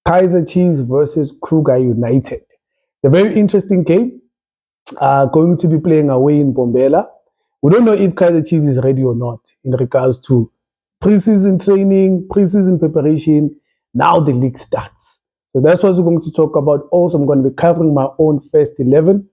Kaiser Chiefs versus Kruger United. It's a very interesting game. Going to be playing away in Bombela. We don't know if Kaiser Chiefs is ready or not in regards to preseason training, preseason preparation. Now the league starts. So that's what we're going to talk about. Also, I'm going to be covering my own first 11.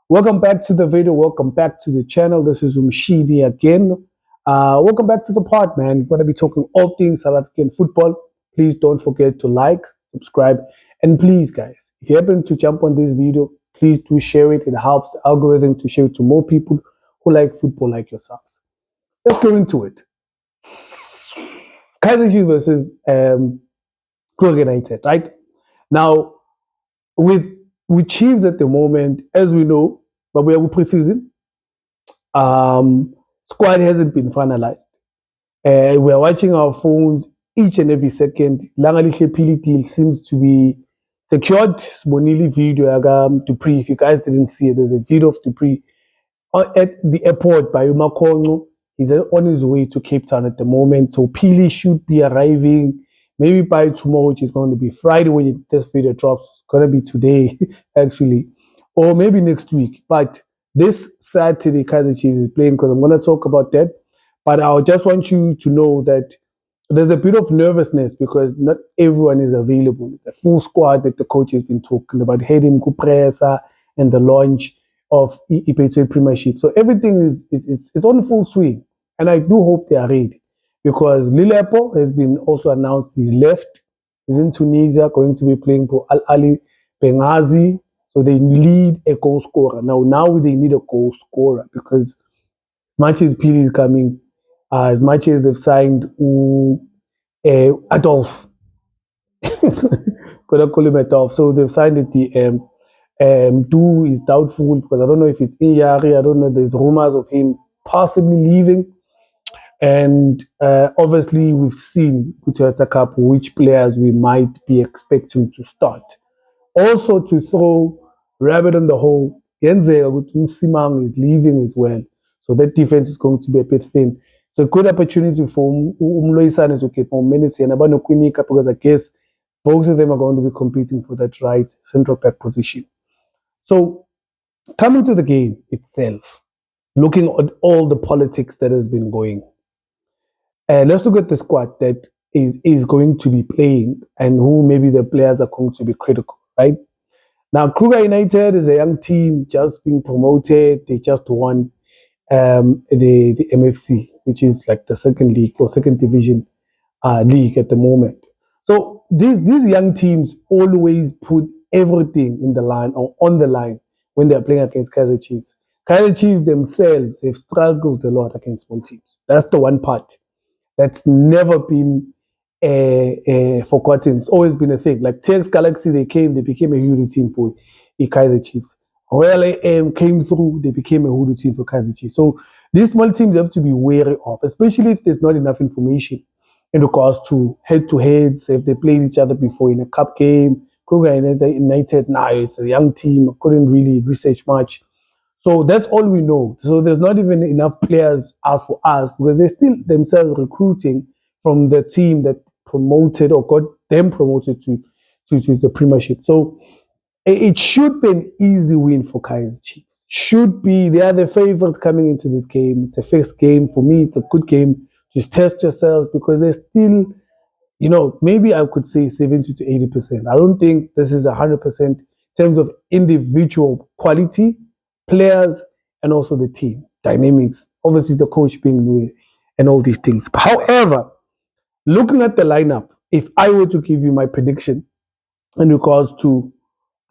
Welcome back to the video. Welcome back to the channel. This is Umshidi again. Welcome back to the pod, man. We're going to be talking all things South African football. Please don't forget to like, subscribe, and please, guys, if you happen to jump on this video, please do share it. It helps the algorithm to share it to more people who like football like yourselves. Let's go into it. Kaiser Chiefs versus Kruger United, right? Now, with Chiefs at the moment, as we know, but we are preseason. Squad hasn't been finalized. We are watching our phones each and every second. Langalihle Pili deal seems to be secured. Bonili video Dupree. If you guys didn't see it, there's a video of Dupree at the airport by Umakongo. He's on his way to Cape Town at the moment. So Pili should be arriving maybe by tomorrow, which is going to be Friday when this video drops. It's going to be today, actually, or maybe next week. But this Saturday, Kaiser Chiefs is playing because I'm going to talk about that. But I just want you to know that there's a bit of nervousness because not everyone is available. The full squad that the coach has been talking about, heading Kupresa and the launch of Ipetwe Premiership. So everything is on full swing. And I do hope they are ready because Lilepo has been also announced he's left. He's in Tunisia, going to be playing for Al Ali Benghazi. So they need a goal scorer. Now they need a goal scorer because as much as Pili is coming, as much as they've signed Adolf, gonna call him Adolf. So they've signed at the Du is doubtful because I don't know if it's Iyari. I don't know. There's rumors of him possibly leaving. And obviously, we've seen Toyota Cup which players we might be expecting to start. Also, to throw rabbit in the hole, Simang is leaving as well. So that defense is going to be a bit thin. It's a good opportunity for Umloisane to get more minutes here. Because I guess both of them are going to be competing for that right central back position. So, coming to the game itself, looking at all the politics that has been going, let's look at the squad that is going to be playing and who maybe the players are going to be critical, right? Now, Kruger United is a young team just being promoted. They just won the MFC, which is like the second league or second division league at the moment. So these young teams always put everything in the line or on the line when they're playing against Kaiser Chiefs. Kaiser Chiefs themselves have struggled a lot against small teams. That's the one part that's never been forgotten. It's always been a thing. Like TX Galaxy, they became a hoodoo team for the Kaiser Chiefs. Royal AM came through, they became a hoodoo team for Kaiser Chiefs. So these small teams have to be wary of, especially if there's not enough information in regards to head-to-heads, if they played each other before in a cup game. Kruger United, now it's a young team, couldn't really research much. So that's all we know. So there's not even enough players out for us because they're still themselves recruiting from the team that promoted or got them promoted to the Premiership. So it should be an easy win for Kaiser Chiefs. Should be. They are the favorites coming into this game. It's a first game. For me, it's a good game. Just test yourselves because they're still, maybe I could say 70 to 80%. I don't think this is 100% in terms of individual quality, players, and also the team dynamics. Obviously, the coach being new and all these things. However, looking at the lineup, if I were to give you my prediction in regards to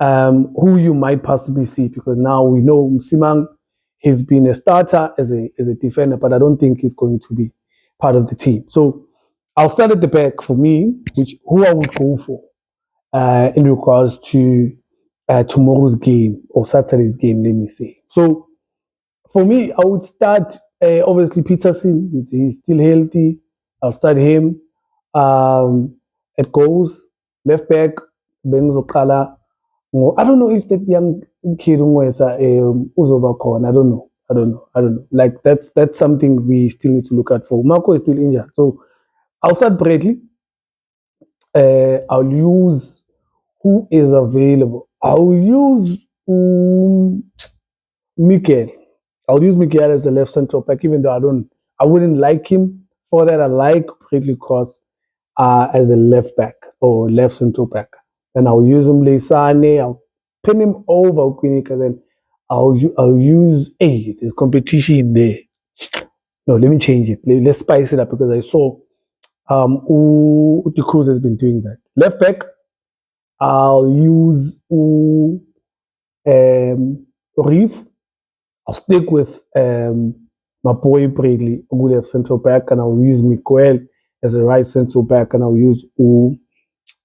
who you might possibly see, because now we know Msimang has been a starter as a defender, but I don't think he's going to be part of the team. So I'll start at the back for me, who I would go for in regards to tomorrow's game or Saturday's game, let me say. So for me, I would start obviously Peterson. He's still healthy. I'll start him at goals. Left back, Benzo. I don't know if that young kid Uzoba Khan. I don't know. Like that's something we still need to look at for. Marco is still injured. So I'll start Bradley. I'll use who is available. I'll use Miguel. I'll use Miguel as a left central back, even though I wouldn't like him for that. I like Bradley Cross as a left back or left central back. Then I'll use Sane. I'll pin him over Quinica. Then I'll use. Hey, there's competition there. No, let me change it. Let's spice it up because I saw De Cruz has been doing that. Left back, I'll use Reef. I'll stick with my boy Bradley, who left central back, and I'll use Miguel as a right central back, and I'll use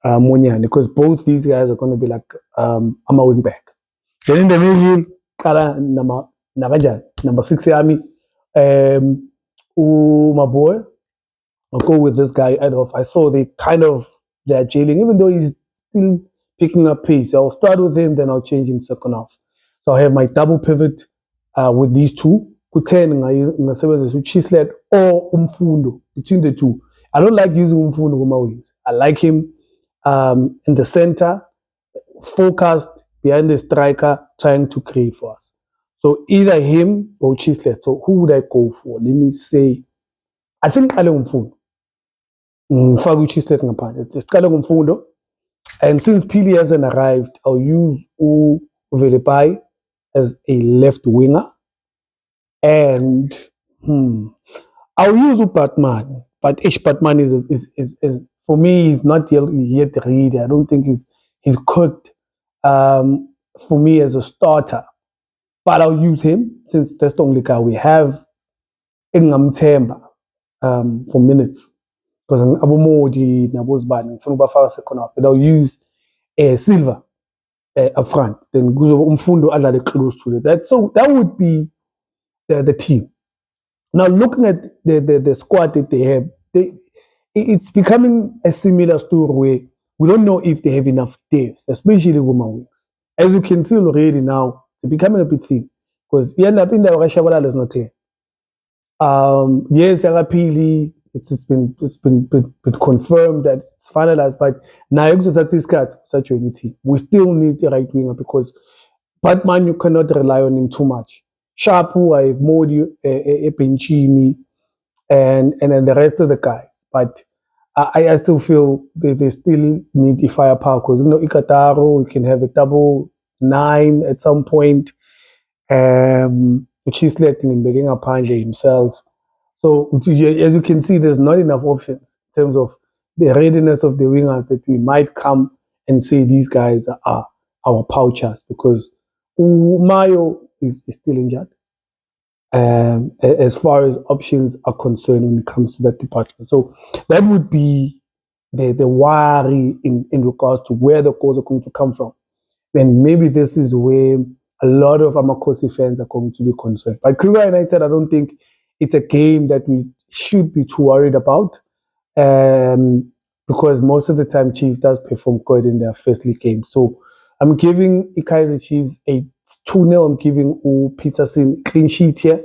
Munyane, because both these guys are going to be like I'm a wing back. Then in the middle, number 6 Army, my boy, I'll go with this guy Adolf. I saw they're jailing, even though he's still picking up pace. I'll start with him, then I'll change in second half. So I have my double pivot with these two. Kuten ngasebenzisa uChislet or Umfundo, between the two. I don't like using Umfundo on my wings. I like him in the center, focused behind the striker, trying to create for us. So either him or Chislet. So who would I go for? Let me say, I think Ale Umfundo. Ngifaka uChislet ngaphandle. Siqale ngomfundo. And since Pili hasn't arrived, I'll use Velipai as a left winger. And I'll use Batman. But Batman is for me, he's not yet ready. I don't think he's cooked for me as a starter. But I'll use him since that's the only guy we have in Ngamtemba for minutes. Because Abomodi, Nabosban, Funubafara second half. I'll use Silva up front. Then Guzo Umfundo Adlade close to that. So that would be the team. Now looking at the squad that they have, it's becoming a similar story where we don't know if they have enough depth, especially women wings. As you can see already now, it's becoming a bit thin because you end up in the Rashabalala is not clear. Yes, Pili, it's been confirmed that it's finalized, but now such a unity. We still need the right winger because Batman, you cannot rely on him too much. Sharpu, I have Modi, Epenchini, and then the rest of the guys. But I still feel they still need the firepower because Ikataro, you can have a double 9 at some point, which is letting him begin a Panje himself. So as you can see, there's not enough options in terms of the readiness of the wingers that we might come and say these guys are our poachers because Mayo is still injured. As far as options are concerned when it comes to that department. So that would be the worry in regards to where the goals are going to come from. And maybe this is where a lot of Amakosi fans are going to be concerned. But Kruger United, I don't think it's a game that we should be too worried about because most of the time Chiefs does perform good in their first league game. So I'm giving Kaizer Chiefs a 2-0. I'm giving Peterson clean sheet here.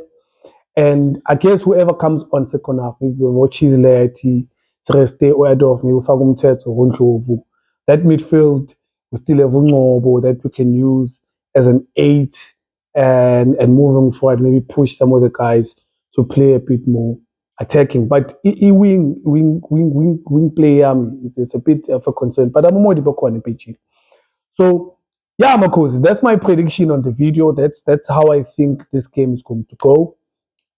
And I guess whoever comes on second half, maybe watches Laity, Sreste, or Adolf, maybe Fagumtet or Rundlovu. That midfield, we still have Ungobo that we can use as an 8 and moving forward, maybe push some of the guys to play a bit more attacking. But wing play, it's a bit of a concern. But I'm more on the pitch. So, yeah, Makosi, that's my prediction on the video. That's how I think this game is going to go.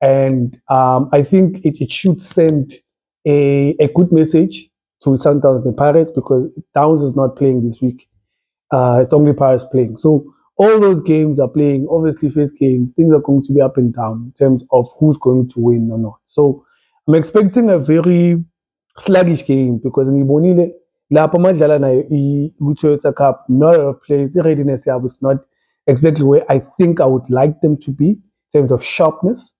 And I think it should send a good message to Sundowns and Pirates because Downs is not playing this week. It's only Pirates playing. So all those games are playing. Obviously, first games, things are going to be up and down in terms of who's going to win or not. So I'm expecting a very sluggish game because ngibonile lapho amadlala nayo i-Toyota Cup, not a lot of players, i-readiness yabo is not exactly where I think I would like them to be in terms of sharpness.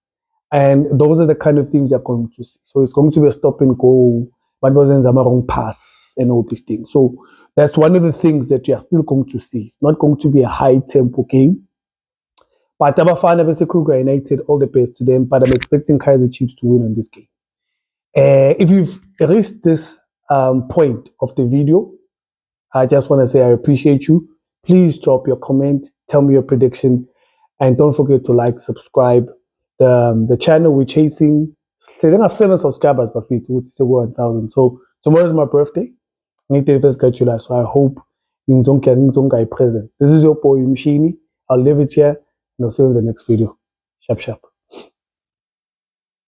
And those are the kind of things you're going to see. So it's going to be a stop and go, but wasn't a wrong pass and all these things. So that's one of the things that you are still going to see. It's not going to be a high tempo game. But Abafana vs Kruger United, all the best to them. But I'm expecting Kaizer Chiefs to win on this game. If you've reached this point of the video, I just want to say I appreciate you. Please drop your comment, tell me your prediction, and don't forget to like, subscribe. The channel we're chasing, say there are 7 subscribers, but it's still 1,000. So tomorrow is my birthday, 31st July. So I hope you don't get present. This is your boy Mshini. I'll leave it here, and I'll see you in the next video. Sharp, sharp.